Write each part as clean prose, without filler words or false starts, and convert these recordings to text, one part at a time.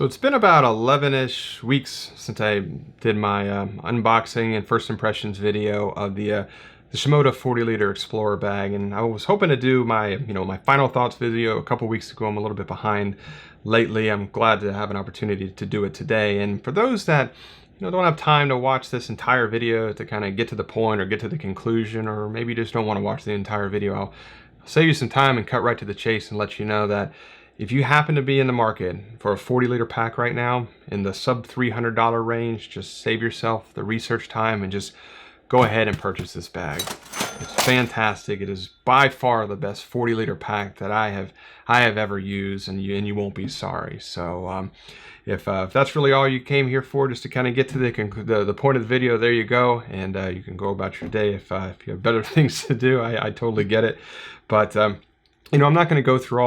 So it's been about 11-ish weeks since I did my unboxing and first impressions video of the Shimoda 40-liter Explorer bag, and I was hoping to do my my final thoughts video a couple weeks ago. I'm a little bit behind lately. I'm glad to have an opportunity to do it today. And for those that don't have time to watch this entire video to kind of get to the point or get to the conclusion, or maybe just don't want to watch the entire video, I'll save you some time and cut right to the chase and let you know that if you happen to be in the market for a 40-liter pack right now in the sub $300 range, just save yourself the research time and just go ahead and purchase this bag. It's fantastic. It is by far the best 40-liter pack that I have ever used, and you won't be sorry. So if that's really all you came here for, just to kind of get to the point of the video, there you go, and you can go about your day if you have better things to do. I totally get it, but I'm not going to go through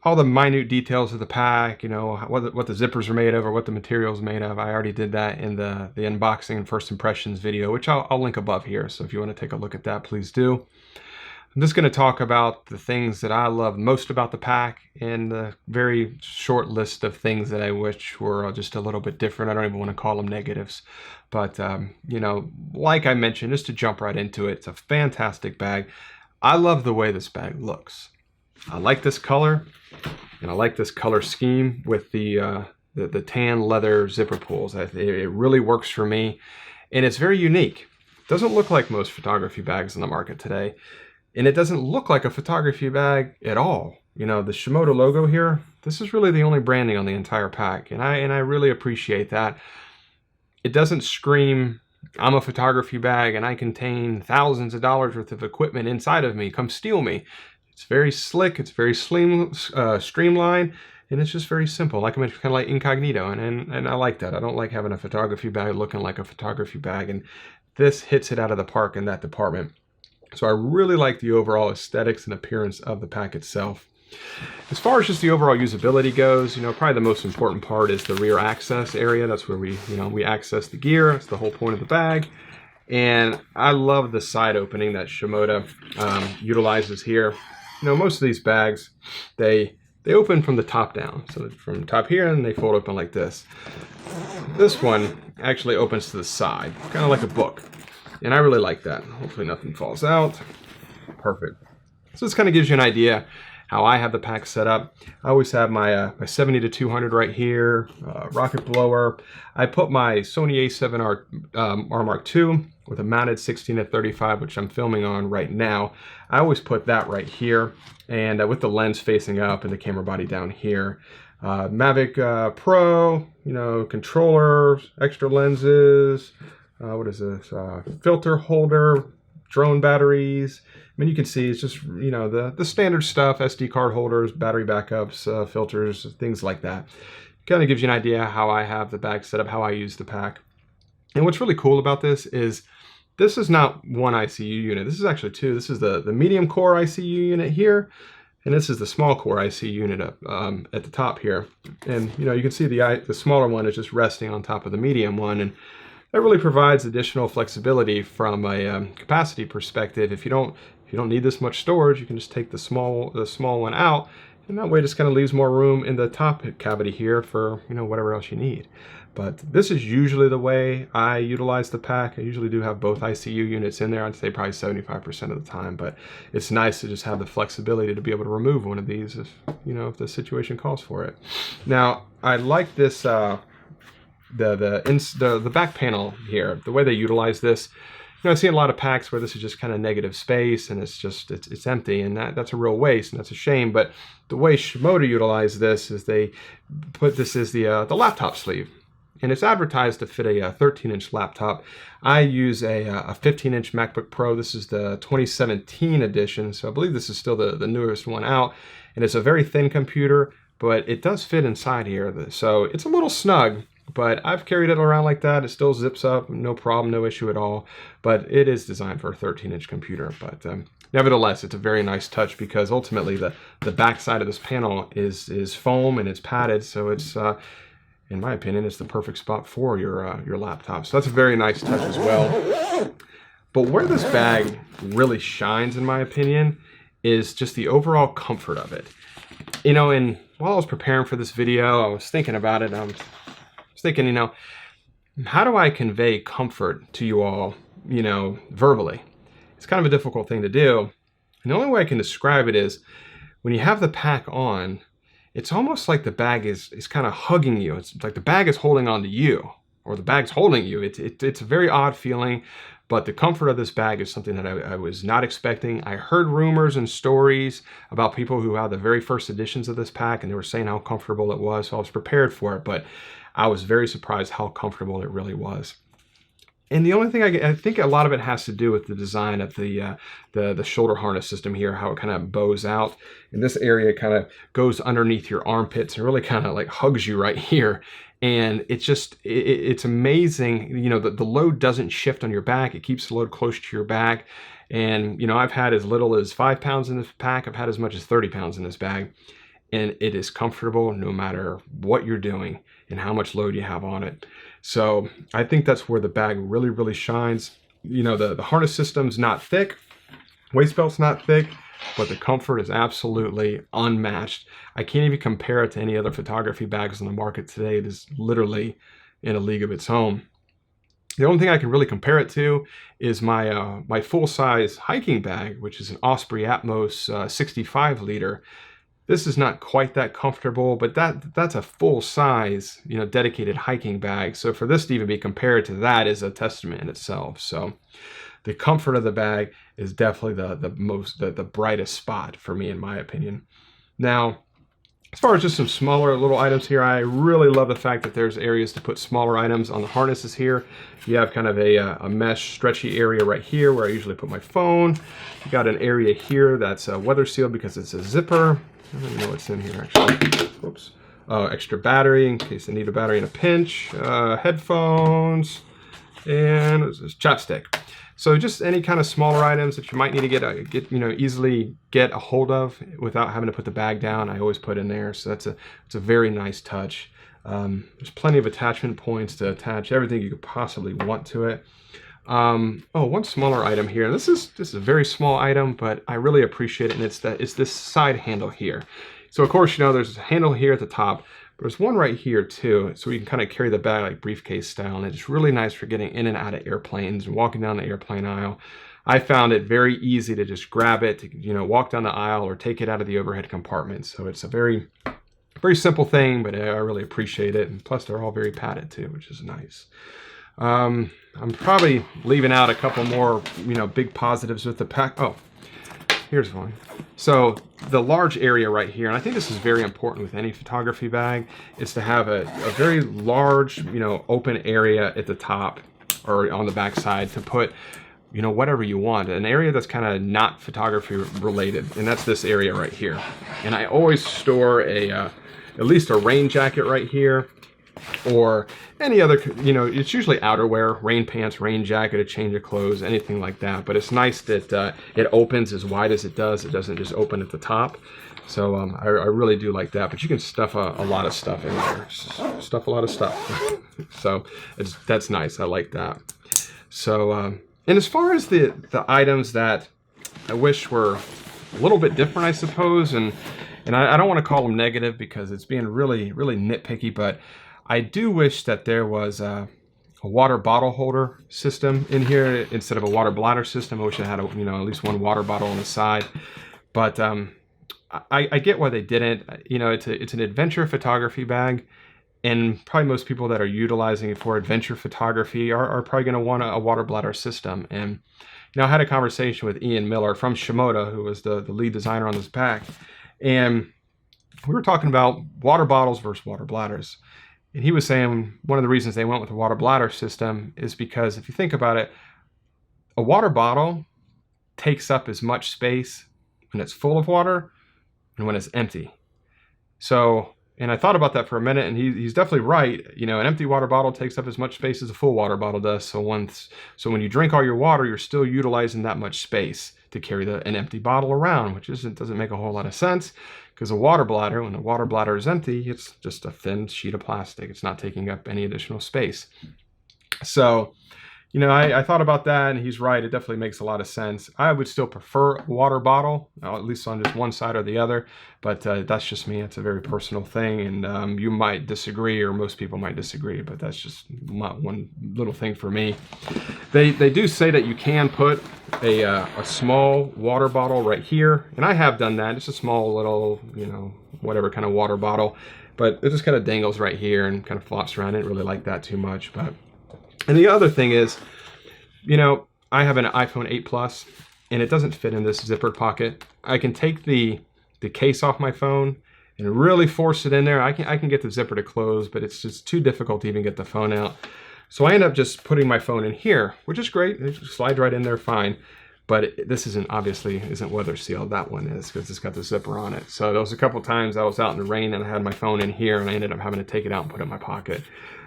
all the minute details of the pack, what the zippers are made of or what the material is made of. I already did that in the unboxing and first impressions video, which I'll link above here. So if you want to take a look at that, please do. I'm just going to talk about the things that I love most about the pack and the very short list of things that I wish were just a little bit different. I don't even want to call them negatives. But, like I mentioned, just to jump right into it, it's a fantastic bag. I love the way this bag looks. I like this color, and I like this color scheme with the tan leather zipper pulls. It really works for me, and it's very unique. It doesn't look like most photography bags in the market today, and it doesn't look like a photography bag at all. The Shimoda logo here, this is really the only branding on the entire pack, and I really appreciate that. It doesn't scream, I'm a photography bag and I contain thousands of dollars worth of equipment inside of me, come steal me. It's very slick, it's very streamlined, and it's just very simple. Like I mentioned, kind of like incognito, and I like that. I don't like having a photography bag looking like a photography bag, and this hits it out of the park in that department. So I really like the overall aesthetics and appearance of the pack itself. As far as just the overall usability goes, probably the most important part is the rear access area. That's where we access the gear. It's the whole point of the bag. And I love the side opening that Shimoda utilizes here. Most of these bags, they open from the top down. So from the top here, and they fold open like this. This one actually opens to the side, kind of like a book. And I really like that. Hopefully nothing falls out. Perfect. So this kind of gives you an idea how I have the pack set up. I always have my 70 to 200 right here, rocket blower. I put my Sony a7R Mark II with a mounted 16 to 35, which I'm filming on right now. I always put that right here, and with the lens facing up and the camera body down here. Mavic Pro, controller, extra lenses, what is this? Filter holder, drone batteries. I mean, you can see it's just, the standard stuff, SD card holders, battery backups, filters, things like that. Kind of gives you an idea how I have the bag set up, how I use the pack. And what's really cool about this is not one ICU unit. This is actually two. This is the medium core ICU unit here, and this is the small core ICU unit up at the top here. And, you can see the smaller one is just resting on top of the medium one, and that really provides additional flexibility from a capacity perspective. If you don't need this much storage, you can just take the small one out, and that way it just kind of leaves more room in the top cavity here for whatever else you need. But this is usually the way I utilize the pack. I usually do have both ICU units in there. I'd say probably 75% of the time, but it's nice to just have the flexibility to be able to remove one of these if the situation calls for it. Now, I like this the back panel here, the way they utilize this. I've seen a lot of packs where this is just kind of negative space and it's empty, and that's a real waste, and that's a shame. But the way Shimoda utilized this is they put this as the laptop sleeve, and it's advertised to fit a 13-inch laptop. I use a 15-inch MacBook Pro. This is the 2017 edition, so I believe this is still the newest one out, and it's a very thin computer, but it does fit inside here. So it's a little snug, but I've carried it around like that. It still zips up, no problem, no issue at all. But it is designed for a 13-inch computer. But nevertheless, it's a very nice touch because ultimately the back side of this panel is foam and it's padded. So it's, in my opinion, it's the perfect spot for your laptop. So that's a very nice touch as well. But where this bag really shines, in my opinion, is just the overall comfort of it. In while I was preparing for this video, I was thinking about it. I was thinking, you know, how do I convey comfort to you all, you know, verbally? It's kind of a difficult thing to do. And the only way I can describe it is when you have the pack on, it's almost like the bag is kind of hugging you. It's like the bag is holding on to you, or the bag's holding you. It's a very odd feeling, but the comfort of this bag is something that I was not expecting. I heard rumors and stories about people who had the very first editions of this pack, and they were saying how comfortable it was, so I was prepared for it, but I was very surprised how comfortable it really was. And the only thing I think a lot of it has to do with the design of the shoulder harness system here, how it kind of bows out. And this area kind of goes underneath your armpits and really kind of like hugs you right here. And it's just, it's amazing. You know, the load doesn't shift on your back. It keeps the load close to your back. And, you know, I've had as little as 5 pounds in this pack. I've had as much as 30 pounds in this bag. And it is comfortable no matter what you're doing and how much load you have on it. So I think that's where the bag really, really shines. You know, the harness system's not thick, waist belt's not thick, but the comfort is absolutely unmatched. I can't even compare it to any other photography bags on the market today. It is literally in a league of its own. The only thing I can really compare it to is my my full-size hiking bag, which is an Osprey Atmos 65 liter. This is not quite that comfortable, but that's a full-size, you know, dedicated hiking bag. So for this to even be compared to that is a testament in itself. So the comfort of the bag is definitely the brightest spot for me, in my opinion. Now, as far as just some smaller little items here, I really love the fact that there's areas to put smaller items on the harnesses here. You have kind of a mesh stretchy area right here where I usually put my phone. You got an area here that's weather sealed because it's a zipper. I don't even know what's in here actually. Oops. Extra battery in case I need a battery in a pinch. Headphones, and this chapstick. So just any kind of smaller items that you might need to easily get a hold of without having to put the bag down, I always put in there. So it's a very nice touch. There's plenty of attachment points to attach everything you could possibly want to it. One smaller item here. This is a very small item, but I really appreciate it, and it's this side handle here. So of course, you know, there's a handle here at the top, but there's one right here too, so you can kind of carry the bag like briefcase style, and it's really nice for getting in and out of airplanes and walking down the airplane aisle. I found it very easy to just grab it, to, you know, walk down the aisle or take it out of the overhead compartment. So it's a very simple thing, but I really appreciate it, and plus they're all very padded too, which is nice. I'm probably leaving out a couple more, you know, big positives with the pack. Oh, here's one. So the large area right here, and I think this is very important with any photography bag, is to have a very large, you know, open area at the top or on the back side to put, you know, whatever you want. An area that's kind of not photography related, and that's this area right here. And I always store at least a rain jacket right here, or any other, you know, it's usually outerwear, rain pants, rain jacket, a change of clothes, anything like that. But it's nice that it opens as wide as it does. It doesn't just open at the top. So I really do like that. But you can stuff a lot of stuff in there. Stuff a lot of stuff. So that's nice. I like that. So, and as far as the items that I wish were a little bit different, I suppose, and I don't want to call them negative because it's being really, really nitpicky, but I do wish that there was a water bottle holder system in here instead of a water bladder system. I wish I had at least one water bottle on the side. But I get why they didn't. You know, it's an adventure photography bag, and probably most people that are utilizing it for adventure photography are probably going to want a water bladder system. And you know, I had a conversation with Ian Miller from Shimoda, who was the lead designer on this pack, and we were talking about water bottles versus water bladders. And he was saying one of the reasons they went with the water bladder system is because if you think about it, a water bottle takes up as much space when it's full of water and when it's empty. So, and I thought about that for a minute, and he's definitely right. You know, an empty water bottle takes up as much space as a full water bottle does. So when you drink all your water, you're still utilizing that much space to carry an empty bottle around, which doesn't make a whole lot of sense. Because a water bladder, when the water bladder is empty, it's just a thin sheet of plastic. It's not taking up any additional space. So, You know, I thought about that, and he's right. It definitely makes a lot of sense. I would still prefer a water bottle, at least on just one side or the other, but that's just me. It's a very personal thing, and you might disagree, or most people might disagree, but that's just not one little thing for me. They do say that you can put a small water bottle right here, and I have done that. Just a small little, you know, whatever kind of water bottle, but it just kind of dangles right here and kind of flops around. I didn't really like that too much, but... And the other thing is, you know, I have an iPhone 8 Plus, and it doesn't fit in this zippered pocket. I can take the case off my phone and really force it in there. I can get the zipper to close, but it's just too difficult to even get the phone out. So I end up just putting my phone in here, which is great. It slides right in there fine. But this obviously isn't weather sealed. That one is, because it's got the zipper on it. So there was a couple times I was out in the rain and I had my phone in here, and I ended up having to take it out and put it in my pocket.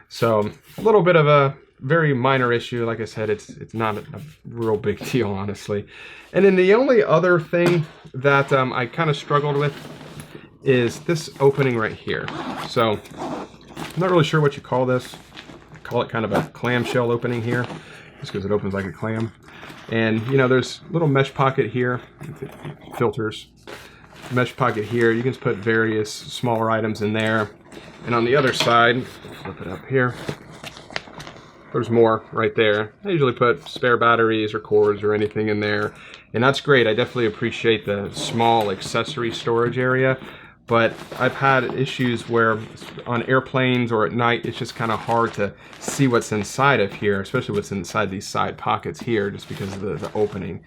So a little bit of a very minor issue. Like I said, it's not a real big deal, honestly. And then the only other thing that I kind of struggled with is this opening right here. So I'm not really sure what you call this. I call it kind of a clamshell opening here, just because it opens like a clam. And you know, there's a little mesh pocket here, filters, mesh pocket here. You can just put various smaller items in there. And on the other side, flip it up here, there's more right there. I usually put spare batteries or cords or anything in there, and that's great. I definitely appreciate the small accessory storage area, but I've had issues where on airplanes or at night, it's just kind of hard to see what's inside of here, especially what's inside these side pockets here, just because of the opening.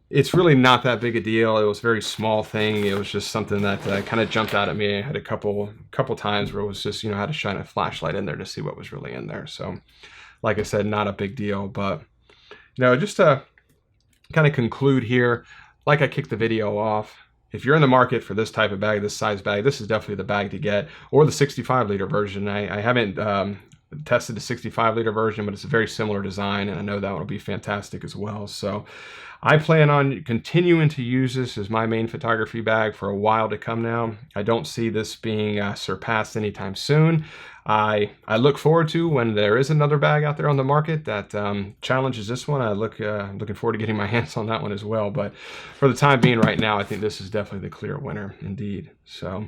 It's really not that big a deal. It was a very small thing. It was just something that kind of jumped out at me. I had a couple times where it was just, you know, I had to shine a flashlight in there to see what was really in there. So, like I said, not a big deal. But, you know, just to kind of conclude here, like I kicked the video off, if you're in the market for this type of bag, this size bag, this is definitely the bag to get, or the 65-liter version. I haven't tested the 65-liter version, but it's a very similar design, and I know that will be fantastic as well. So I plan on continuing to use this as my main photography bag for a while to come now. I don't see this being surpassed anytime soon. I look forward to when there is another bag out there on the market that challenges this one. Looking forward to getting my hands on that one as well. But for the time being right now, I think this is definitely the clear winner indeed. So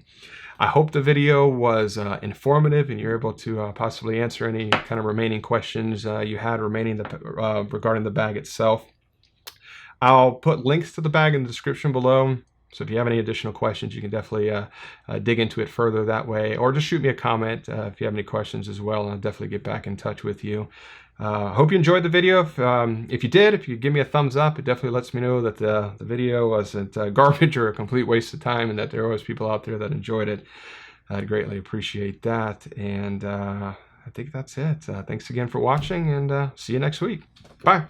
I hope the video was informative and you're able to possibly answer any kind of remaining questions you had regarding the bag itself. I'll put links to the bag in the description below. So if you have any additional questions, you can definitely dig into it further that way, or just shoot me a comment if you have any questions as well, and I'll definitely get back in touch with you. Hope you enjoyed the video. If you did, if you give me a thumbs up, it definitely lets me know that the video wasn't garbage or a complete waste of time, and that there are always people out there that enjoyed it. I'd greatly appreciate that. And I think that's it. Thanks again for watching, and see you next week. Bye.